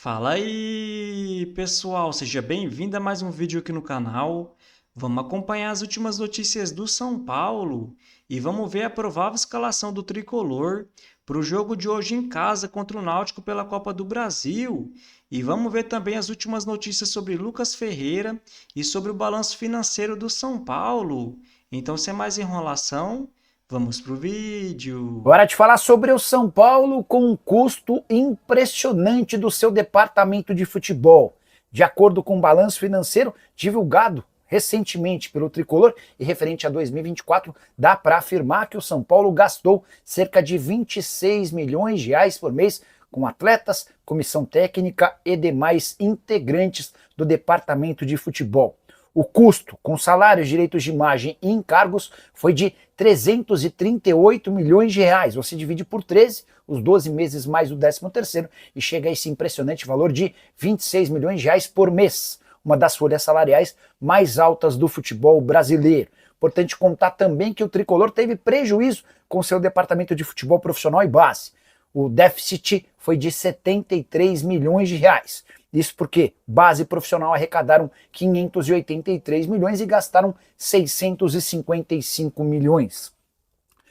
Fala aí, pessoal, seja bem-vindo a mais um vídeo aqui no canal. Vamos acompanhar as últimas notícias do São Paulo e vamos ver a provável escalação do tricolor para o jogo de hoje em casa contra o Náutico pela Copa do Brasil. E vamos ver também as últimas notícias sobre Lucas Ferreira e sobre o balanço financeiro do São Paulo. Então, sem mais enrolação, vamos pro vídeo. Agora te falar sobre o São Paulo com um custo impressionante do seu departamento de futebol. De acordo com o balanço financeiro divulgado recentemente pelo Tricolor e referente a 2024, dá para afirmar que o São Paulo gastou cerca de 26 milhões de reais por mês com atletas, comissão técnica e demais integrantes do departamento de futebol. O custo, com salários, direitos de imagem e encargos, foi de 338 milhões de reais. Você divide por 13, os 12 meses mais o 13º, e chega a esse impressionante valor de 26 milhões de reais por mês. Uma das folhas salariais mais altas do futebol brasileiro. Importante contar também que o Tricolor teve prejuízo com seu departamento de futebol profissional e base. O déficit foi de 73 milhões de reais. Isso porque base e profissional arrecadaram 583 milhões e gastaram 655 milhões.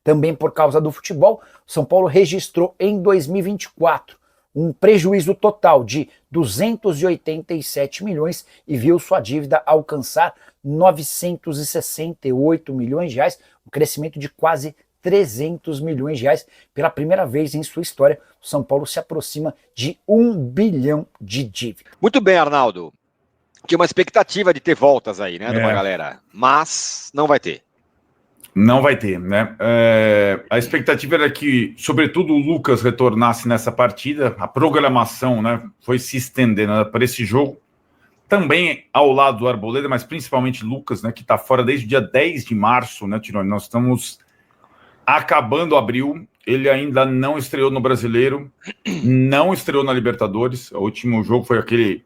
Também por causa do futebol, São Paulo registrou em 2024 um prejuízo total de 287 milhões e viu sua dívida alcançar 968 milhões de reais, um crescimento de quase 300 milhões de reais. Pela primeira vez em sua história, o São Paulo se aproxima de 1 bilhão de dívida. Muito bem, Arnaldo. Tinha uma expectativa de ter voltas aí, né, de uma galera, mas não vai ter. Não vai ter, né? A expectativa era que, sobretudo, o Lucas retornasse nessa partida. A programação, né, foi se estendendo para esse jogo. Também ao lado do Arboleda, mas principalmente Lucas, né, que está fora desde o dia 10 de março, né, Tironi? Nós estamos acabando abril. Ele ainda não estreou no Brasileiro, não estreou na Libertadores. O último jogo foi aquele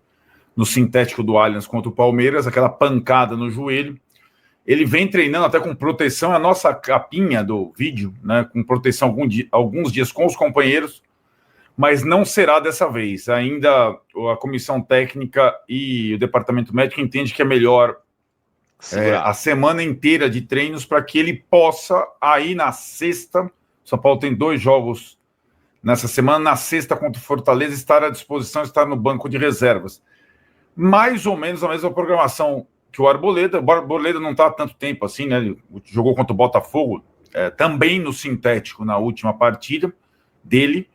no sintético do Allianz contra o Palmeiras, aquela pancada no joelho. Ele vem treinando até com proteção, a nossa capinha do vídeo, né, com proteção alguns dias com os companheiros, mas não será dessa vez. Ainda a comissão técnica e o departamento médico entende que é melhor a semana inteira de treinos para que ele possa, aí na sexta, São Paulo tem 2 jogos nessa semana, na sexta contra o Fortaleza, estar à disposição, estar no banco de reservas. Mais ou menos a mesma programação que o Arboleda não está há tanto tempo assim, né? Ele jogou contra o Botafogo, também no sintético na última partida dele,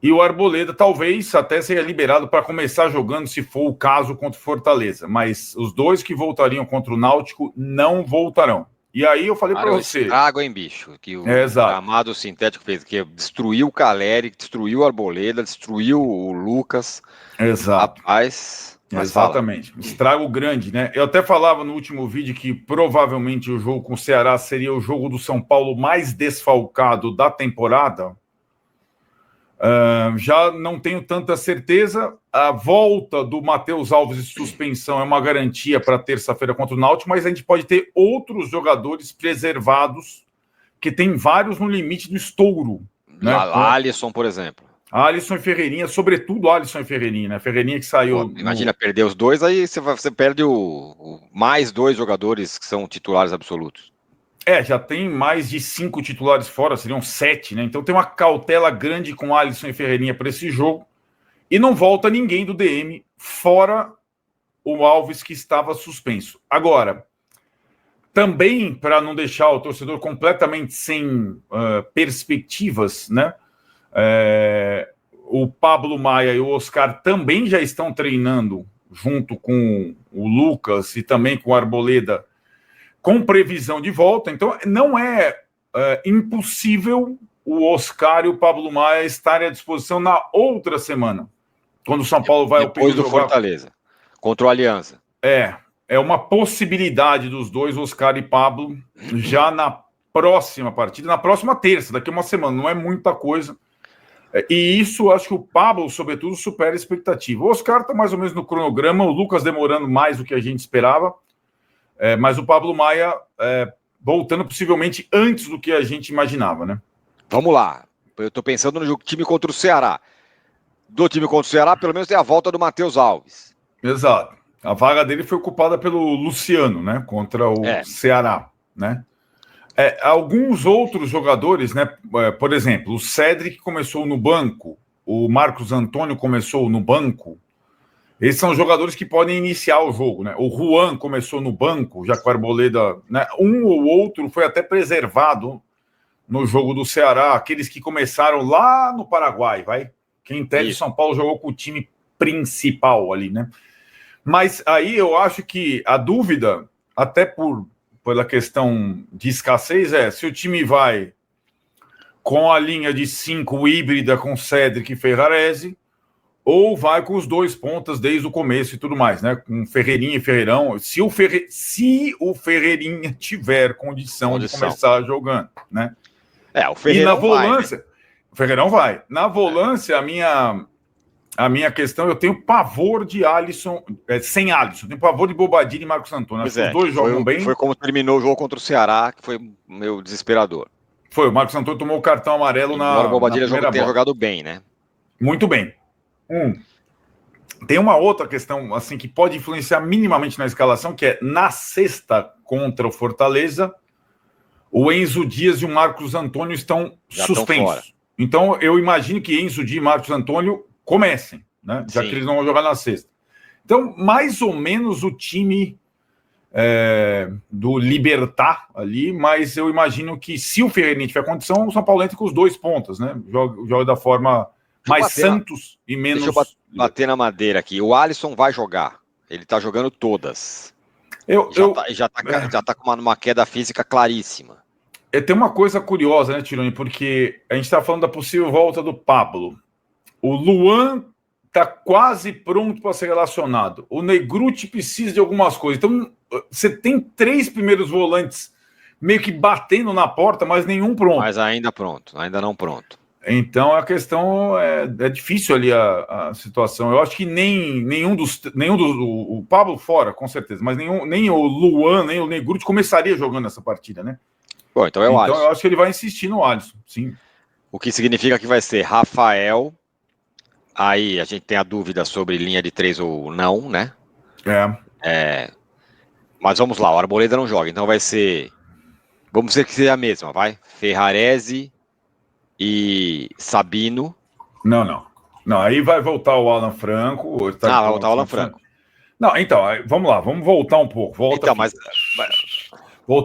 e o Arboleda talvez até seja liberado para começar jogando, se for o caso, contra o Fortaleza, mas os 2 que voltariam contra o Náutico não voltarão. E aí eu falei para você... estrago, hein, bicho? Que o gramado sintético fez, que destruiu o Caleri, destruiu o Arboleda, destruiu o Lucas. Exato. Rapaz... Exatamente, estrago grande, né? Eu até falava no último vídeo que provavelmente o jogo com o Ceará seria o jogo do São Paulo mais desfalcado da temporada. Já não tenho tanta certeza. A volta do Matheus Alves de suspensão é uma garantia para terça-feira contra o Náutico, mas a gente pode ter outros jogadores preservados, que tem vários no limite do estouro. Né? Alisson, por exemplo. Alisson e Ferreirinha, sobretudo Alisson e Ferreirinha, né? Ferreirinha que saiu... Pô, imagina perder os 2, aí você perde mais 2 jogadores que são titulares absolutos. Já tem mais de 5 titulares fora, seriam 7, né? Então tem uma cautela grande com Alisson e Ferreirinha para esse jogo. E não volta ninguém do DM, fora o Alves, que estava suspenso. Agora, também para não deixar o torcedor completamente sem perspectivas, né? O Pablo Maia e o Oscar também já estão treinando junto com o Lucas e também com o Arboleda, com previsão de volta. Então não é impossível o Oscar e o Pablo Maia estarem à disposição na outra semana, quando o São Paulo vai depois do Fortaleza contra o Aliança. É uma possibilidade dos 2, Oscar e Pablo, já na próxima partida, na próxima terça, daqui a uma semana. Não é muita coisa. E isso, acho que o Pablo, sobretudo, supera a expectativa. O Oscar está mais ou menos no cronograma, o Lucas demorando mais do que a gente esperava, mas o Pablo Maia voltando possivelmente antes do que a gente imaginava, né? Vamos lá. Eu estou pensando no jogo time contra o Ceará. do time contra o Ceará, pelo menos tem a volta do Matheus Alves. Exato. A vaga dele foi ocupada pelo Luciano, né? Contra o Ceará, né? Alguns outros jogadores, né? Por exemplo, o Cédric começou no banco, o Marcos Antônio começou no banco. Esses são jogadores que podem iniciar o jogo, né? O Juan começou no banco, já que o Arboleda, né? Um ou outro foi até preservado no jogo do Ceará, aqueles que começaram lá no Paraguai, vai? Que em tese São Paulo jogou com o time principal ali, né? Mas aí eu acho que a dúvida, até pela questão de escassez, se o time vai com a linha de 5 híbrida com Cédric e Ferrarese, ou vai com os 2 pontas desde o começo e tudo mais, né? Com Ferreirinha e Ferreirão. Se o Ferreirinha tiver condição de começar jogando, né? O Ferreirão e na volância, vai, né? O Ferreirão vai. Na volância, a minha questão, eu tenho pavor de Alisson, sem Alisson, eu tenho pavor de Bobadilla e Marcos Antônio. Acho que os dois jogam bem. Foi como terminou o jogo contra o Ceará, que foi meio desesperador. Foi, o Marcos Antônio tomou o cartão amarelo na Bobadilla primeira tenha jogado bem, né? Muito bem. Tem uma outra questão assim que pode influenciar minimamente na escalação, que é na sexta contra o Fortaleza, o Enzo Dias e o Marcos Antônio estão suspensos. Então eu imagino que Enzo Dias e Marcos Antônio comecem, né? Já que eles não vão jogar na sexta. Então, mais ou menos o time do Libertad ali, mas eu imagino que se o Ferreirinha tiver condição, o São Paulo entra com os 2 pontas, né? Joga da forma mais Santos e menos... Deixa eu bater na madeira aqui. O Alisson vai jogar. Ele tá jogando todas. Já tá com uma queda física claríssima. Tem uma coisa curiosa, né, Tironi? Porque a gente tá falando da possível volta do Pablo. O Luan tá quase pronto para ser relacionado. O Negruti precisa de algumas coisas. Então, você tem 3 primeiros volantes meio que batendo na porta, mas nenhum pronto. Mas ainda não pronto. Então a questão é difícil ali a situação. Eu acho que nenhum dos o Pablo fora, com certeza, mas nem o Luan, nem o Negruti começaria jogando essa partida, né? Bom, então o Alisson. Eu acho que ele vai insistir no Alisson, sim. O que significa que vai ser Rafael. Aí a gente tem a dúvida sobre linha de 3 ou não, né? Mas vamos lá, o Arboleda não joga, então vai ser. Vamos dizer que seja a mesma, vai? Ferrarese e Sabino. Não. Aí vai voltar o Alan Franco. Vai voltar o Alan Franco. Não, então, vamos lá, vamos voltar um pouco. Voltar,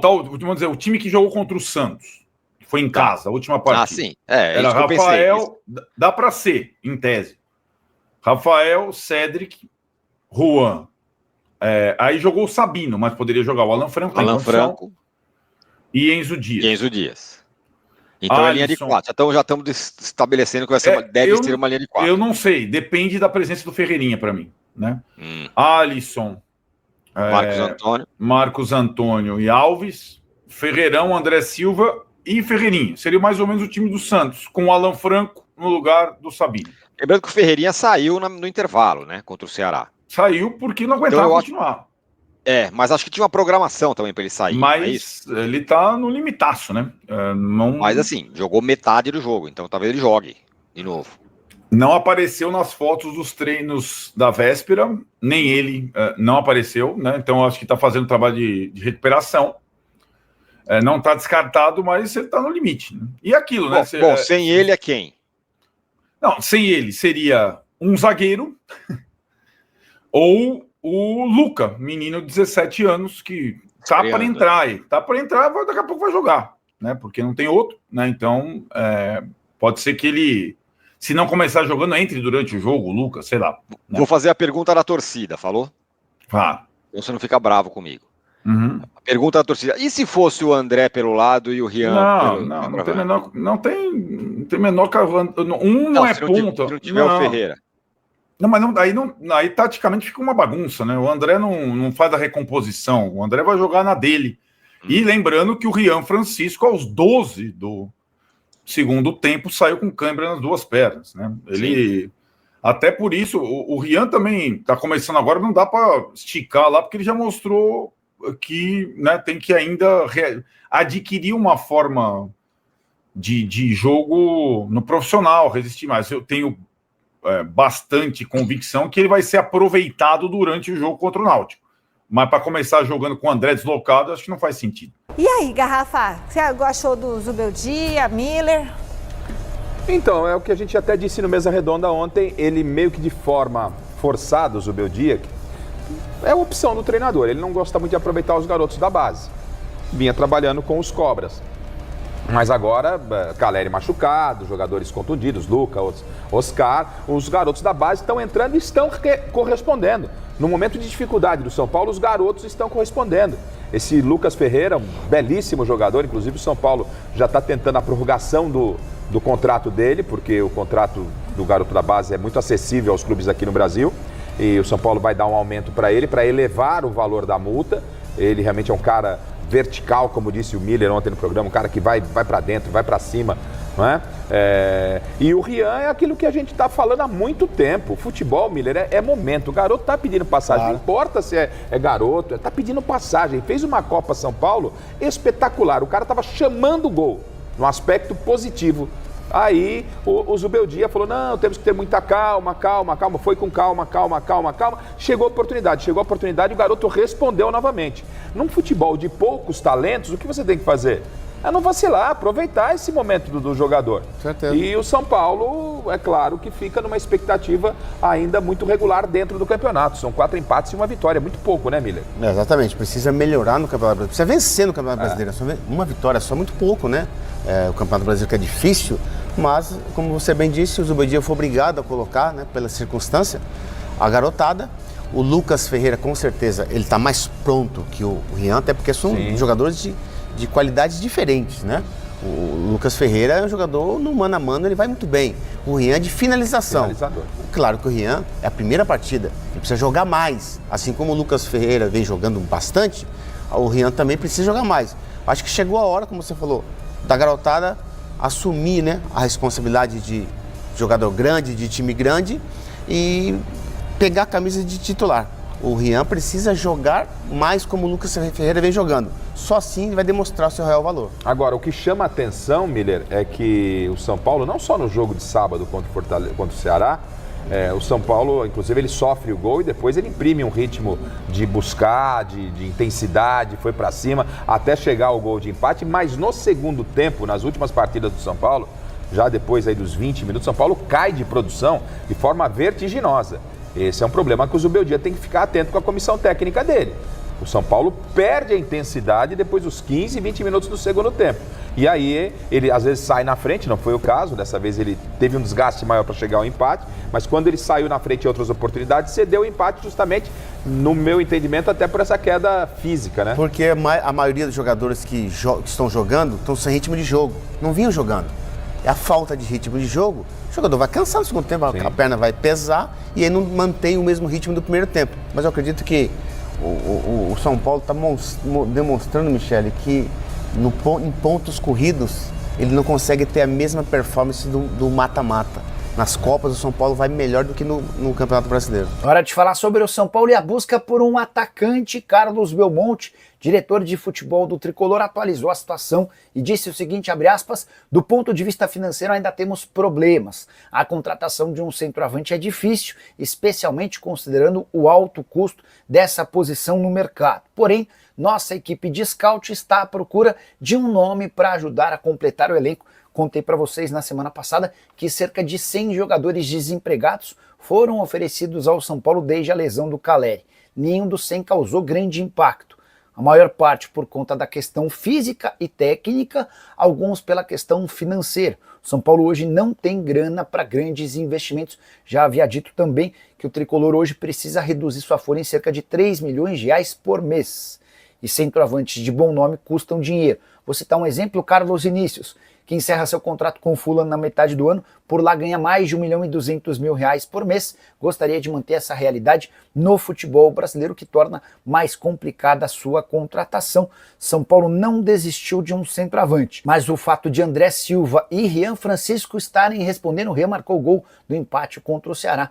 vamos dizer, o time que jogou contra o Santos. Foi em casa, a última partida. Sim. Era Rafael, dá para ser, em tese. Rafael, Cédric, Juan. Aí jogou o Sabino, mas poderia jogar o Alan Franco. E Enzo Dias. Então é linha de 4. Então já estamos estabelecendo que vai ser deve ser uma linha de 4. Eu não sei, depende da presença do Ferreirinha para mim, né? Alisson, Marcos Antônio e Alves, Ferreirão, André Silva e Ferreirinha. Seria mais ou menos o time do Santos, com o Alan Franco no lugar do Sabino. Lembrando que o Ferreirinha saiu no intervalo, né? Contra o Ceará. Saiu porque não aguentava continuar. Mas acho que tinha uma programação também para ele sair. Mas ele tá no limitaço, né? Mas assim, jogou metade do jogo, então talvez ele jogue de novo. Não apareceu nas fotos dos treinos da véspera, nem ele não apareceu, né? Então acho que tá fazendo trabalho de recuperação. Não tá descartado, mas ele tá no limite. Né? E aquilo, né? Sem ele é quem? Não, sem ele seria um zagueiro ou o Luca, menino de 17 anos, que tá para entrar aí. Tá para entrar, daqui a pouco vai jogar, né? Porque não tem outro, né? Então, pode ser que ele, se não começar jogando, entre durante o jogo, o Luca, sei lá. Né? Vou fazer a pergunta da torcida, falou? Então você não fica bravo comigo. Uhum. A pergunta da torcida. E se fosse o André pelo lado e o Rian não tem menor cavando. Não é ponta. Se não tiver o Ferreira. Não, mas aí taticamente fica uma bagunça, né? O André não faz a recomposição, o André vai jogar na dele. E lembrando que o Rian Francisco, aos 12 do segundo tempo, saiu com câimbra nas 2 pernas, né? Ele, até por isso, o Rian também tá começando agora, não dá para esticar lá, porque ele já mostrou que, né, tem que ainda adquirir uma forma de jogo no profissional, resistir mais. Eu tenho bastante convicção que ele vai ser aproveitado durante o jogo contra o Náutico. Mas para começar jogando com o André deslocado, acho que não faz sentido. E aí, Garrafa, você achou do Zubeldia, Miller? Então, é o que a gente até disse no Mesa Redonda ontem, ele meio que de forma forçada, o Zubeldia, é a opção do treinador, ele não gosta muito de aproveitar os garotos da base. Vinha trabalhando com os Cobras. Mas agora, Caleri machucado, jogadores contundidos, Lucas, Oscar, os garotos da base estão entrando e estão correspondendo. No momento de dificuldade do São Paulo, os garotos estão correspondendo. Esse Lucas Ferreira, um belíssimo jogador, inclusive o São Paulo já está tentando a prorrogação do contrato dele, porque o contrato do garoto da base é muito acessível aos clubes aqui no Brasil. E o São Paulo vai dar um aumento para ele, para elevar o valor da multa. Ele realmente é um cara vertical, como disse o Miller ontem no programa, um cara que vai para dentro, vai para cima, não é? E o Rian é aquilo que a gente está falando há muito tempo. O futebol, Miller, é momento. O garoto está pedindo passagem, claro. Não importa se é garoto, está pedindo passagem. Fez uma Copa São Paulo espetacular. O cara estava chamando o gol, no aspecto positivo. Aí o Zubeldia falou, não, temos que ter muita calma, foi com calma. Chegou a oportunidade e o garoto respondeu novamente. Num futebol de poucos talentos, o que você tem que fazer? É não vacilar, aproveitar esse momento do jogador. Certeza. E o São Paulo, é claro que fica numa expectativa ainda muito regular dentro do campeonato. São 4 empates e uma vitória, muito pouco, né, Miller? Exatamente, precisa melhorar no Campeonato Brasileiro, precisa vencer no Campeonato Brasileiro. Uma vitória só, muito pouco, né? O Campeonato Brasileiro que é difícil, mas, como você bem disse, o Zubeldia foi obrigado a colocar, né, pela circunstância, a garotada. O Lucas Ferreira, com certeza, ele está mais pronto que o Rian, até porque são jogadores de qualidades diferentes, né? O Lucas Ferreira é um jogador no mano a mano, ele vai muito bem. O Rian é de finalização. Finalizador. Claro que o Rian é a primeira partida, ele precisa jogar mais. Assim como o Lucas Ferreira vem jogando bastante, o Rian também precisa jogar mais. Acho que chegou a hora, como você falou, da garotada assumir, né, a responsabilidade de jogador grande, de time grande e pegar a camisa de titular. O Rian precisa jogar mais como o Lucas Ferreira vem jogando. Só assim ele vai demonstrar o seu real valor. Agora, o que chama a atenção, Miller, é que o São Paulo, não só no jogo de sábado contra o Ceará, o São Paulo, inclusive, ele sofre o gol e depois ele imprime um ritmo de buscar, de intensidade, foi para cima, até chegar ao gol de empate. Mas no segundo tempo, nas últimas partidas do São Paulo, já depois aí dos 20 minutos, São Paulo cai de produção de forma vertiginosa. Esse é um problema que o Zubeldia tem que ficar atento com a comissão técnica dele. O São Paulo perde a intensidade depois dos 15, 20 minutos do segundo tempo. E aí ele às vezes sai na frente, não foi o caso, dessa vez ele teve um desgaste maior para chegar ao empate, mas quando ele saiu na frente em outras oportunidades, cedeu o empate justamente, no meu entendimento, até por essa queda física, né? Porque a maioria dos jogadores que estão jogando estão sem ritmo de jogo, não vinham jogando. É a falta de ritmo de jogo, o jogador vai cansar no segundo tempo, a perna vai pesar e aí não mantém o mesmo ritmo do primeiro tempo. Mas eu acredito que o São Paulo está demonstrando, Michele, que em pontos corridos ele não consegue ter a mesma performance do mata-mata. Nas Copas, o São Paulo vai melhor do que no Campeonato Brasileiro. Hora de falar sobre o São Paulo e a busca por um atacante. Carlos Belmonte, diretor de futebol do Tricolor, atualizou a situação e disse o seguinte, abre aspas, do ponto de vista financeiro ainda temos problemas. A contratação de um centroavante é difícil, especialmente considerando o alto custo dessa posição no mercado. Porém, nossa equipe de scout está à procura de um nome para ajudar a completar o elenco. Contei para vocês na semana passada que cerca de 100 jogadores desempregados foram oferecidos ao São Paulo desde a lesão do Caleri. Nenhum dos 100 causou grande impacto. A maior parte por conta da questão física e técnica, alguns pela questão financeira. O São Paulo hoje não tem grana para grandes investimentos. Já havia dito também que o Tricolor hoje precisa reduzir sua folha em cerca de 3 milhões de reais por mês. E centroavantes de bom nome custam dinheiro. Vou citar um exemplo, o Carlos Vinícius, que encerra seu contrato com o Fulham na metade do ano, por lá ganha mais de 1.200.000 reais por mês. Gostaria de manter essa realidade no futebol brasileiro, que torna mais complicada a sua contratação. São Paulo não desistiu de um centroavante, mas o fato de André Silva e Rian Francisco estarem respondendo, o Rian marcou o gol do empate contra o Ceará,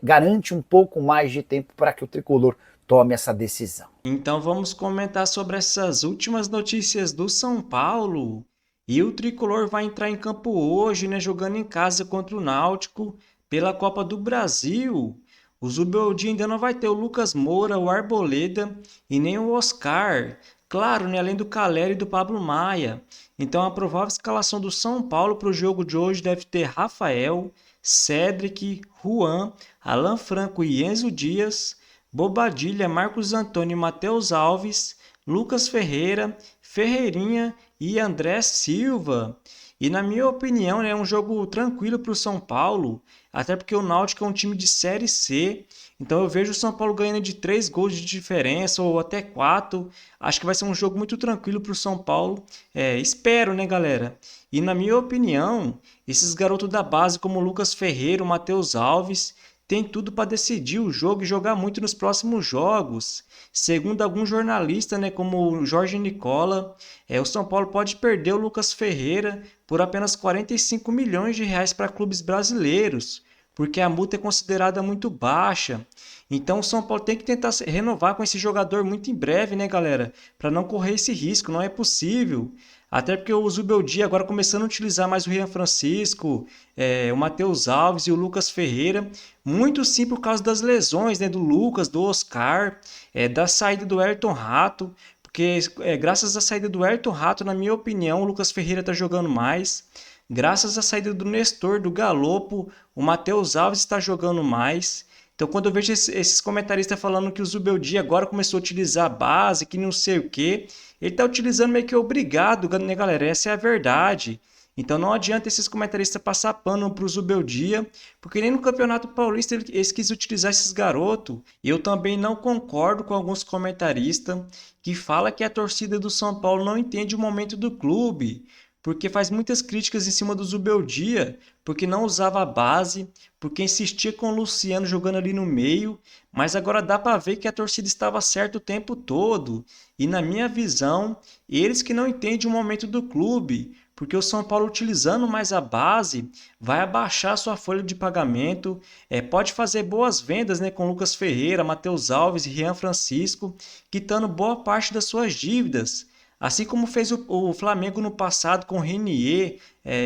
garante um pouco mais de tempo para que o Tricolor tome essa decisão. Então vamos comentar sobre essas últimas notícias do São Paulo. E o Tricolor vai entrar em campo hoje, né, jogando em casa contra o Náutico, pela Copa do Brasil, o Zubeldia ainda não vai ter o Lucas Moura, o Arboleda e nem o Oscar. Claro, né, além do Caleri e do Pablo Maia. Então a provável escalação do São Paulo para o jogo de hoje deve ter Rafael, Cédric, Juan, Alan Franco e Enzo Dias, Bobadilha, Marcos Antônio e Matheus Alves, Lucas Ferreira, Ferreirinha e André Silva. E na minha opinião, né, é um jogo tranquilo para o São Paulo, até porque o Náutico é um time de Série C, então eu vejo o São Paulo ganhando de 3 gols de diferença ou até 4. Acho que vai ser um jogo muito tranquilo para o São Paulo. Espero, né, galera? E na minha opinião, esses garotos da base como o Lucas Ferreira, o Matheus Alves, tem tudo para decidir o jogo e jogar muito nos próximos jogos. Segundo alguns jornalistas, né, como o Jorge Nicola, o São Paulo pode perder o Lucas Ferreira por apenas 45 milhões de reais para clubes brasileiros, porque a multa é considerada muito baixa. Então o São Paulo tem que tentar renovar com esse jogador muito em breve, né, galera? Para não correr esse risco, não é possível. Até porque o Zubeldia agora começando a utilizar mais o Rian Francisco, o Matheus Alves e o Lucas Ferreira, muito sim por causa das lesões, né, do Lucas, do Oscar, da saída do Ayrton Rato, porque graças à saída do Ayrton Rato, na minha opinião, o Lucas Ferreira está jogando mais. Graças à saída do Nestor, do Galopo, o Matheus Alves está jogando mais. Então, quando eu vejo esses comentaristas falando que o Zubeldia agora começou a utilizar a base, que não sei o quê, ele está utilizando meio que obrigado, né, galera? Essa é a verdade. Então, não adianta esses comentaristas passar pano para o Zubeldia, porque nem no Campeonato Paulista eles quis utilizar esses garotos. Eu também não concordo com alguns comentaristas que falam que a torcida do São Paulo não entende o momento do clube, porque faz muitas críticas em cima do Zubeldia, porque não usava a base, porque insistia com o Luciano jogando ali no meio, mas agora dá para ver que a torcida estava certa o tempo todo. E na minha visão, eles que não entendem o momento do clube, porque o São Paulo utilizando mais a base vai abaixar sua folha de pagamento, pode fazer boas vendas, né, com Lucas Ferreira, Matheus Alves e Rian Francisco, quitando boa parte das suas dívidas. Assim como fez o Flamengo no passado com Renier,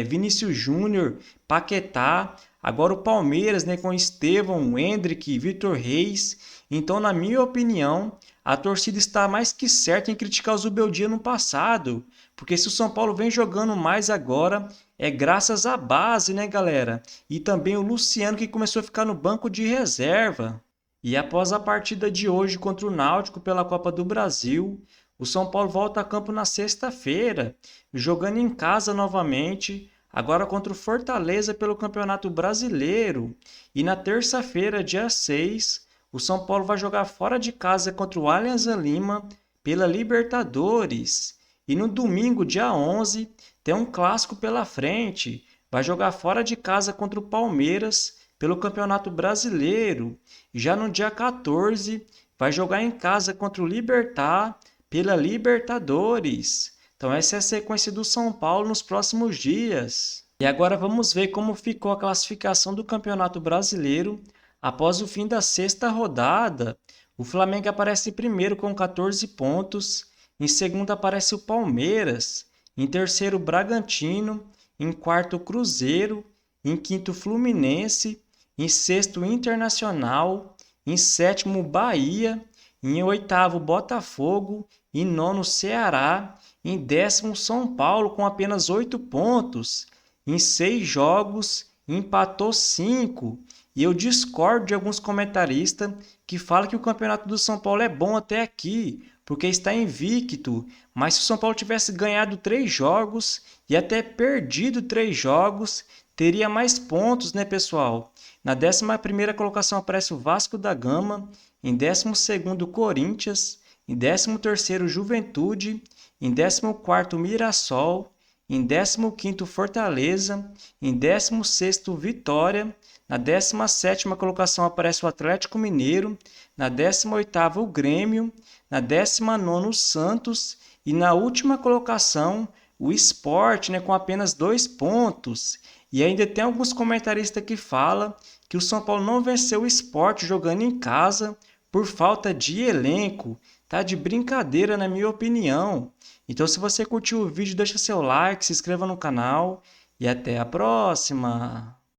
Vinícius Júnior, Paquetá, agora o Palmeiras, né, com Estevão, Endrick, Vitor Reis. Então, na minha opinião, a torcida está mais que certa em criticar o Zubeldia no passado, porque se o São Paulo vem jogando mais agora, é graças à base, né, galera? E também o Luciano que começou a ficar no banco de reserva. E após a partida de hoje contra o Náutico pela Copa do Brasil, o São Paulo volta a campo na sexta-feira, jogando em casa novamente, agora contra o Fortaleza pelo Campeonato Brasileiro. E na terça-feira, dia 6, o São Paulo vai jogar fora de casa contra o Alianza Lima pela Libertadores. E no domingo, dia 11, tem um clássico pela frente. Vai jogar fora de casa contra o Palmeiras pelo Campeonato Brasileiro. Já no dia 14, vai jogar em casa contra o Libertad pela Libertadores. Então essa é a sequência do São Paulo nos próximos dias. E agora vamos ver como ficou a classificação do Campeonato Brasileiro após o fim da sexta rodada. O Flamengo aparece em primeiro com 14 pontos, em segundo aparece o Palmeiras, em terceiro o Bragantino, em quarto o Cruzeiro, em quinto o Fluminense, em sexto o Internacional, em sétimo o Bahia, em oitavo Botafogo, em nono Ceará, em décimo São Paulo com apenas 8 pontos, em 6 jogos empatou 5. E eu discordo de alguns comentaristas que falam que o campeonato do São Paulo é bom até aqui, porque está invicto. Mas se o São Paulo tivesse ganhado 3 jogos e até perdido 3 jogos, teria mais pontos, né, pessoal? Na 11ª colocação aparece o Vasco da Gama, em 12º o Corinthians, em 13º Juventude, em 14º Mirassol, em 15º Fortaleza, em 16º Vitória, na 17ª colocação aparece o Atlético Mineiro, na 18ª o Grêmio, na 19ª o Santos e na última colocação o Sport, né, com apenas 2 pontos. E ainda tem alguns comentaristas que falam que o São Paulo não venceu o Sport jogando em casa por falta de elenco. Tá de brincadeira, na minha opinião. Então, se você curtiu o vídeo, deixa seu like, se inscreva no canal e até a próxima!